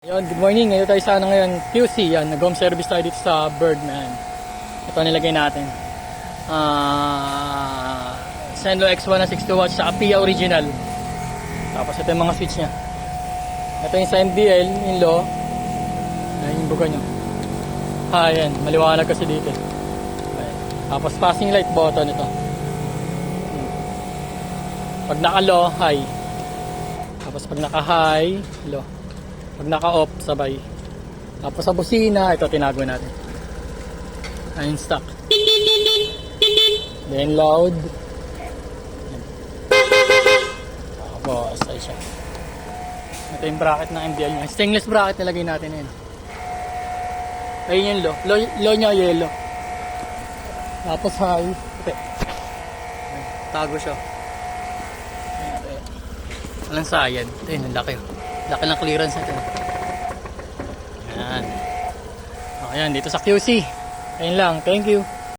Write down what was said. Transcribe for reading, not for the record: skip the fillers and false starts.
Yun, good morning. Ngayon tayo sa ngayon, QC. Yan, nag-home service tayo dito sa Birdman. Ito nilagay natin. Senlo X1 na 62 watts sa Apia original. Tapos ito yung mga switch niya. Ito yung sa MDL, yung low. Ayan yung buga nyo. Ayan, maliwanag kasi dito. Ayan. Tapos passing light button ito. Pag naka-low, high. Tapos pag naka-high, low. Pag naka-off, sabay. Tapos sa busina, ito tinago natin. Ayun, stock. Then loud. Tapos, ay siya. Ito yung bracket ng MDL niya. Stainless bracket nilagay natin yun. Ayun yung low. Low niya yellow. Tapos high. Ito. Tago siya. Walang sayad. Ito yun, ang laki. Laki ng clearance nito. Ayan. Ayan, dito sa QC. Ayun lang. Thank you.